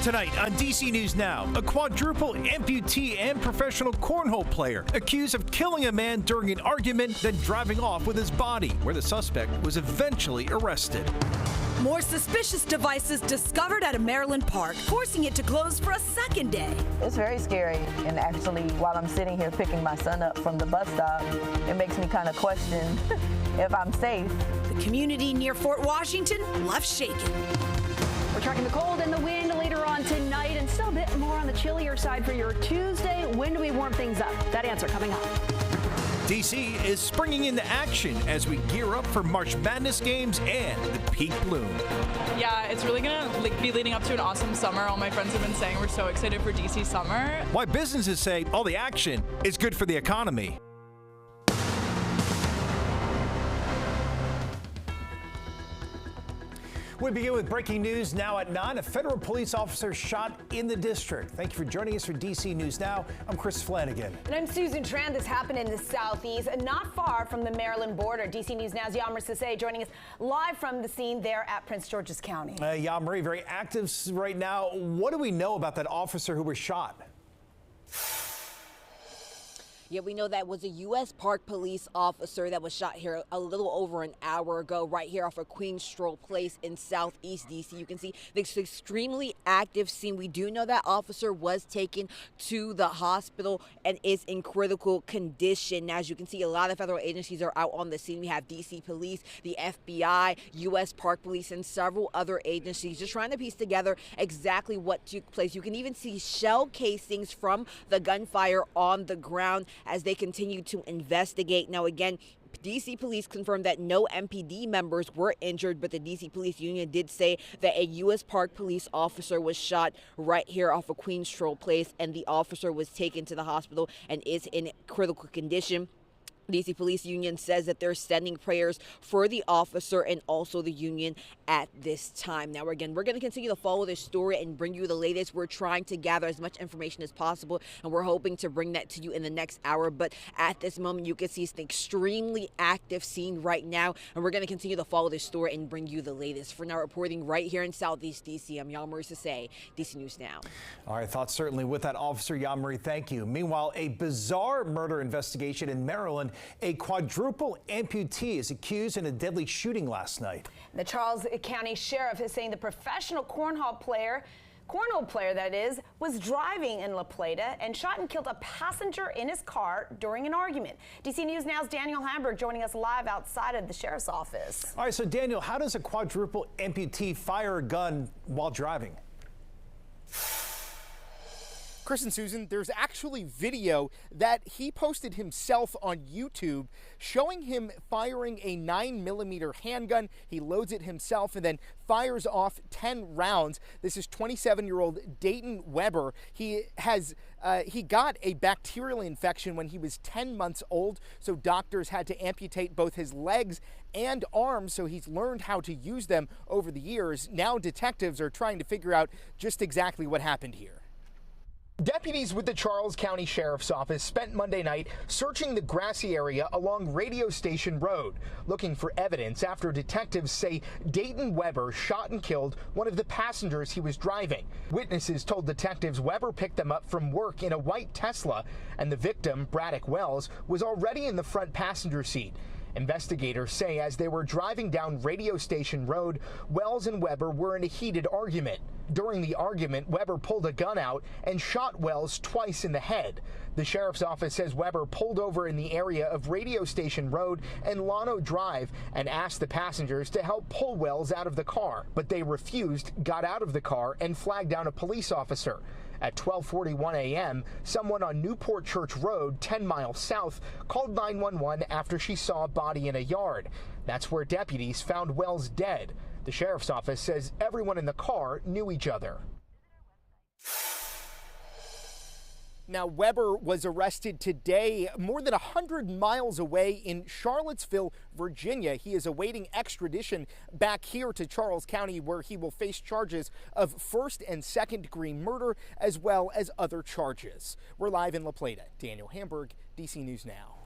Tonight on DC News Now, a quadruple amputee and professional cornhole player accused of killing a man during an argument, then driving off with his body, where the suspect was eventually arrested. More suspicious devices discovered at a Maryland park, forcing it to close for a second day. It's very scary, and actually, while I'm sitting here picking my son up from the bus stop, it makes me kind of question if I'm safe. The community near Fort Washington left shaken. We're tracking the cold and the wind later on tonight, and still a bit more on the chillier side for your Tuesday. When do we warm things up? That answer coming up. DC is springing into action as we gear up for March Madness games and the peak bloom. Yeah, it's really gonna be leading up to an awesome summer. All my friends have been saying we're so excited for DC summer. Why businesses say all the action is good for the economy. We begin with breaking news now at 9. A federal police officer shot in the district. Thank you for joining us for DC News Now. I'm Chris Flanagan. And I'm Susan Tran. This happened in the southeast, not far from the Maryland border. DC News Now's Yammer Sase joining us live from the scene there at Prince George's County. Yamri, very active right now. What do we know about that officer who was shot? Yeah, we know that was a U.S. Park Police officer that was shot here a little over an hour ago, right here off of Queen Stroll Place in Southeast D.C. You can see this extremely active scene. We do know that officer was taken to the hospital and is in critical condition. As you can see, a lot of federal agencies are out on the scene. We have D.C. Police, the FBI, U.S. Park Police, and several other agencies just trying to piece together exactly what took place. You can even see shell casings from the gunfire on the ground as they continue to investigate. Now, again, D.C. Police confirmed that no MPD members were injured, but the D.C. Police Union did say that a U.S. Park Police officer was shot right here off of Queen Stroll Place, and the officer was taken to the hospital and is in critical condition. D.C. Police Union says that they're sending prayers for the officer and also the union at this time. Now, again, we're going to continue to follow this story and bring you the latest. We're trying to gather as much information as possible, and we're hoping to bring that to you in the next hour. But at this moment, you can see it's an extremely active scene right now, and we're going to continue to follow this story and bring you the latest. For now, reporting right here in Southeast D.C., I'm Yamari Sase, DC News Now. All right, thoughts certainly with that officer, Yamari. Thank you. Meanwhile, a bizarre murder investigation in Maryland. A quadruple amputee is accused in a deadly shooting last night. The Charles County Sheriff is saying the professional cornhole player that is, was driving in La Plata and shot and killed a passenger in his car during an argument. DC News Now's Daniel Hamburg joining us live outside of the sheriff's office. All right, so Daniel, how does a quadruple amputee fire a gun while driving? Chris and Susan, there's actually video that he posted himself on YouTube showing him firing a 9mm handgun. He loads it himself and then fires off 10 rounds. This is 27-year-old Dayton Weber. He got a bacterial infection when he was 10 months old, so doctors had to amputate both his legs and arms, so he's learned how to use them over the years. Now detectives are trying to figure out just exactly what happened here. Deputies with the Charles County Sheriff's Office spent Monday night searching the grassy area along Radio Station Road, looking for evidence after detectives say Dayton Weber shot and killed one of the passengers he was driving. Witnesses told detectives Weber picked them up from work in a white Tesla, and the victim, Braddock Wells, was already in the front passenger seat. Investigators say as they were driving down Radio Station Road, Wells and Weber were in a heated argument. During the argument, Weber pulled a gun out and shot Wells twice in the head. The sheriff's office says Weber pulled over in the area of Radio Station Road and Lano Drive and asked the passengers to help pull Wells out of the car, but they refused, got out of the car, and flagged down a police officer. At 12:41 a.m., someone on Newport Church Road, 10 miles south, called 911 after she saw a body in a yard. That's where deputies found Wells dead. The sheriff's office says everyone in the car knew each other. Now, Weber was arrested today more than 100 miles away in Charlottesville, Virginia. He is awaiting extradition back here to Charles County, where he will face charges of first and second degree murder, as well as other charges. We're live in La Plata. Daniel Hamburg, DC News Now.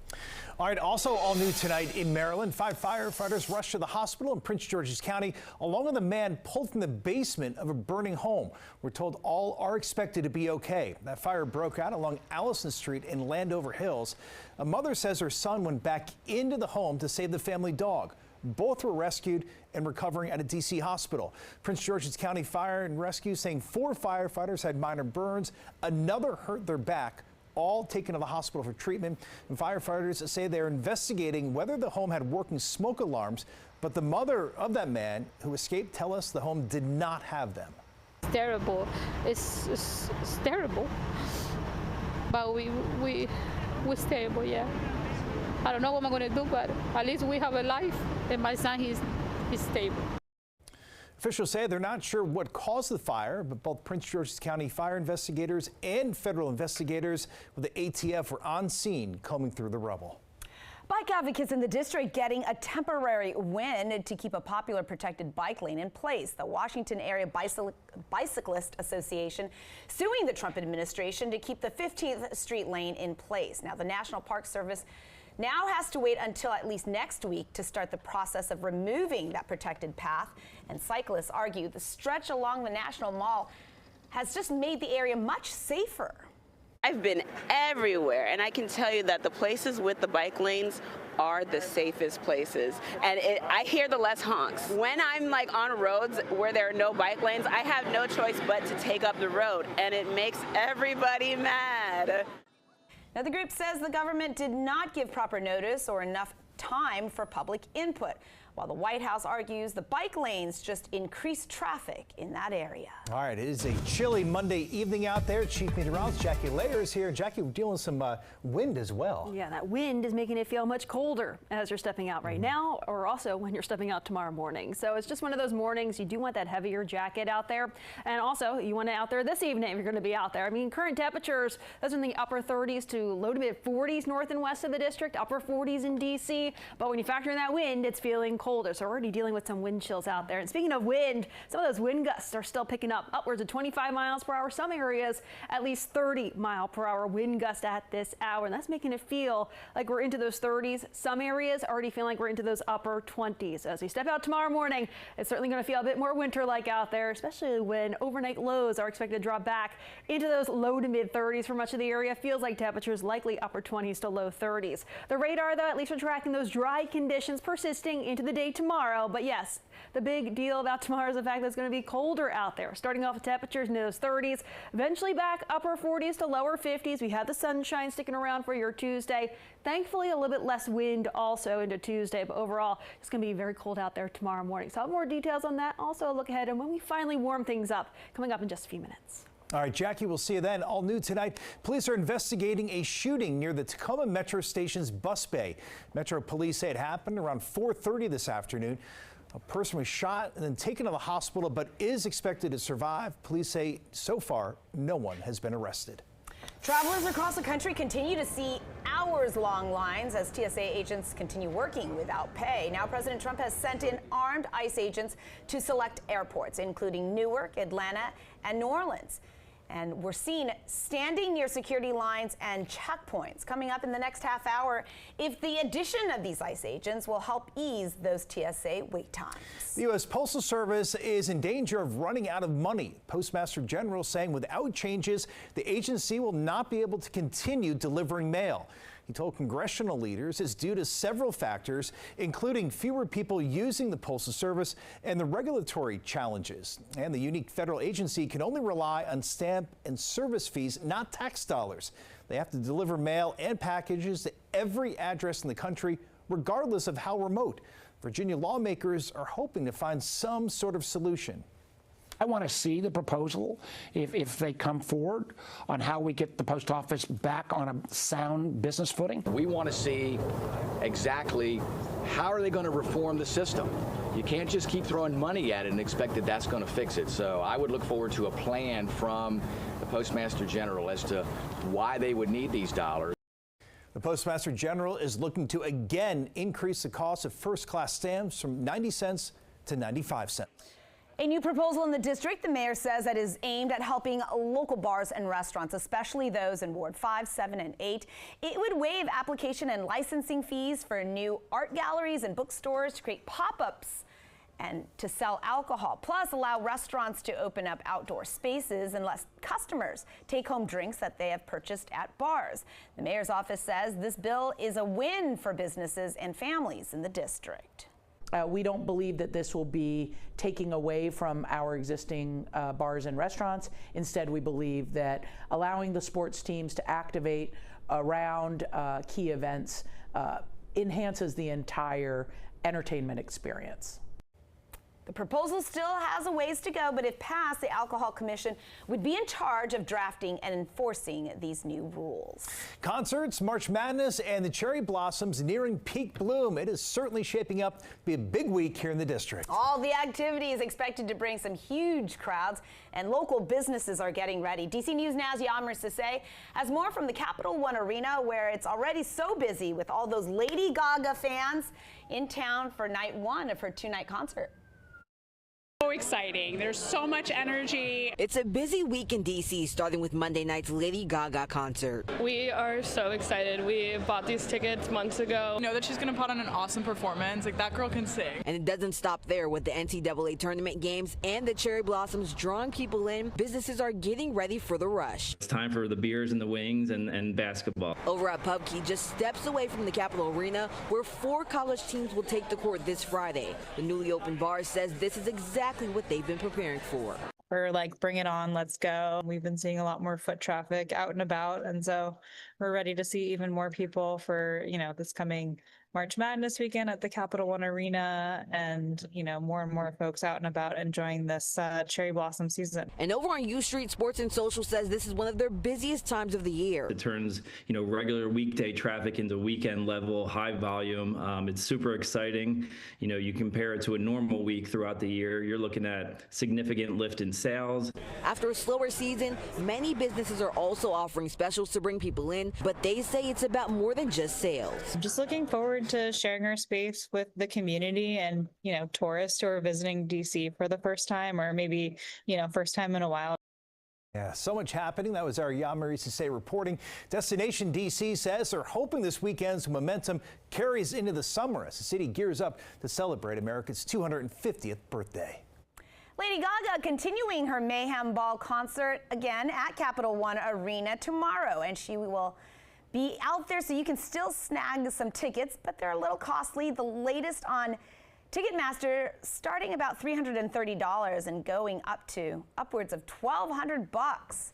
All right, also all new tonight in Maryland, 5 firefighters rushed to the hospital in Prince George's County, along with a man pulled from the basement of a burning home. We're told all are expected to be okay. That fire broke out along Allison Street in Landover Hills. A mother says her son went back into the home to save the family dog. Both were rescued and recovering at a D.C. hospital. Prince George's County Fire and Rescue saying 4 firefighters had minor burns. Another hurt their back. All taken to the hospital for treatment. And firefighters say they're investigating whether the home had working smoke alarms, but the mother of that man who escaped tell us the home did not have them. It's terrible. It's terrible. But we're stable, yeah. I don't know what I'm going to do, but at least we have a life, and my son, he's stable. Officials say they're not sure what caused the fire, but both Prince George's County fire investigators and federal investigators with the ATF were on scene combing through the rubble. Bike advocates in the district getting a temporary win to keep a popular protected bike lane in place. The Washington Area Bicyclist Association suing the Trump administration to keep the 15th Street lane in place. Now, the National Park Service now has to wait until at least next week to start the process of removing that protected path. And cyclists argue the stretch along the National Mall has just made the area much safer. I've been everywhere, and I can tell you that the places with the bike lanes are the safest places. And I hear the less honks. When I'm like on roads where there are no bike lanes, I have no choice but to take up the road, and it makes everybody mad. Now, the group says the government did not give proper notice or enough time for public input, while the White House argues the bike lanes just increase traffic in that area. All right, it is a chilly Monday evening out there. Chief Meteorologist Jackie Layer is here. Jackie, we're dealing with some wind as well. Yeah, that wind is making it feel much colder as you're stepping out right now, or also when you're stepping out tomorrow morning. So it's just one of those mornings you do want that heavier jacket out there. And also you want it out there this evening if you're going to be out there. I mean, current temperatures, those are in the upper 30s to low to mid 40s north and west of the district, upper 40s in D.C. But when you factor in that wind, it's feeling colder. So we're already dealing with some wind chills out there. And speaking of wind, some of those wind gusts are still picking up upwards of 25 miles per hour. Some areas at least 30 mile per hour wind gust at this hour. And that's making it feel like we're into those 30s. Some areas already feeling like we're into those upper 20s. As we step out tomorrow morning, it's certainly going to feel a bit more winter-like out there, especially when overnight lows are expected to drop back into those low to mid 30s for much of the area. Feels like temperatures likely upper 20s to low 30s. The radar, though, at least we're tracking those dry conditions persisting into the day tomorrow. But yes, the big deal about tomorrow is the fact that it's going to be colder out there. Starting off with temperatures in those 30s, eventually back upper 40s to lower 50s. We have the sunshine sticking around for your Tuesday. Thankfully, a little bit less wind also into Tuesday, but overall, it's going to be very cold out there tomorrow morning. So I'll have more details on that. Also, a look ahead and when we finally warm things up, coming up in just a few minutes. All right, Jackie, we'll see you then. All new tonight, police are investigating a shooting near the Tacoma Metro Station's bus bay. Metro police say it happened around 4:30 this afternoon. A person was shot and then taken to the hospital, but is expected to survive. Police say so far, no one has been arrested. Travelers across the country continue to see hours-long lines as TSA agents continue working without pay. Now, President Trump has sent in armed ICE agents to select airports, including Newark, Atlanta, and New Orleans. And we're seen standing near security lines and checkpoints. Coming up in the next half hour, if the addition of these ICE agents will help ease those TSA wait times. The U.S. Postal Service is in danger of running out of money. Postmaster General saying without changes, the agency will not be able to continue delivering mail. He told congressional leaders it's due to several factors, including fewer people using the Postal Service and the regulatory challenges. And the unique federal agency can only rely on stamp and service fees, not tax dollars. They have to deliver mail and packages to every address in the country, regardless of how remote. Virginia lawmakers are hoping to find some sort of solution. I want to see the proposal, if they come forward, on how we get the post office back on a sound business footing. We want to see exactly how are they going to reform the system. You can't just keep throwing money at it and expect that that's going to fix it. So I would look forward to a plan from the Postmaster General as to why they would need these dollars. The Postmaster General is looking to again increase the cost of first-class stamps from 90 cents to 95 cents. A new proposal in the district, the mayor says, that is aimed at helping local bars and restaurants, especially those in Ward 5, 7, and 8. It would waive application and licensing fees for new art galleries and bookstores to create pop-ups and to sell alcohol, plus allow restaurants to open up outdoor spaces and let customers take home drinks that they have purchased at bars. The mayor's office says this bill is a win for businesses and families in the district. We don't believe that this will be taking away from our existing bars and restaurants. Instead, we believe that allowing the sports teams to activate around key events enhances the entire entertainment experience. The proposal still has a ways to go, but if passed, the Alcohol Commission would be in charge of drafting and enforcing these new rules. Concerts, March Madness, and the cherry blossoms nearing peak bloom. It is certainly shaping up to be a big week here in the district. All the activity is expected to bring some huge crowds, and local businesses are getting ready. DC News Now's Yammer Sase has more from the Capital One Arena, where it's already so busy with all those Lady Gaga fans in town for night one of her two-night concert. So exciting. There's so much energy. It's a busy week in D.C., starting with Monday night's Lady Gaga concert. We are so excited. We bought these tickets months ago. I know that she's going to put on an awesome performance. Like, that girl can sing. And it doesn't stop there. With the NCAA tournament games and the cherry blossoms drawing people in, businesses are getting ready for the rush. It's time for the beers and the wings and basketball. Over at PubKey, just steps away from the Capitol Arena, where 4 college teams will take the court this Friday. The newly opened bar says this is exactly what they've been preparing for. We're like, bring it on, let's go. We've been seeing a lot more foot traffic out and about, and so we're ready to see even more people for, this coming March Madness weekend at the Capital One Arena, and, more and more folks out and about enjoying this cherry blossom season. And over on U Street, Sports and Social says this is one of their busiest times of the year. It turns, regular weekday traffic into weekend level, high volume. It's super exciting. You compare it to a normal week throughout the year, you're looking at significant lift in sales. After a slower season, many businesses are also offering specials to bring people in, but they say it's about more than just sales. I'm just looking forward to sharing our space with the community and, tourists who are visiting DC for the first time, or maybe, first time in a while. Yeah, so much happening. That was our Yammer Sase reporting. Destination DC says they're hoping this weekend's momentum carries into the summer as the city gears up to celebrate America's 250th birthday. Lady Gaga continuing her Mayhem Ball concert again at Capital One Arena tomorrow, and she will be out there so you can still snag some tickets, but they're a little costly. The latest on Ticketmaster starting about $330 and going up to upwards of $1,200.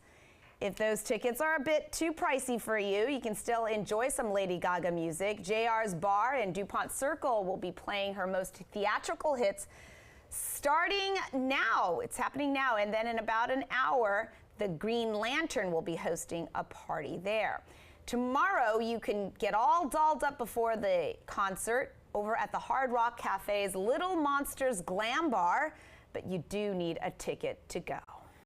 If those tickets are a bit too pricey for you, you can still enjoy some Lady Gaga music. JR's Bar in DuPont Circle will be playing her most theatrical hits starting now. It's happening now, and then in about an hour, the Green Lantern will be hosting a party there. Tomorrow, you can get all dolled up before the concert over at the Hard Rock Cafe's Little Monsters Glam Bar, but you do need a ticket to go.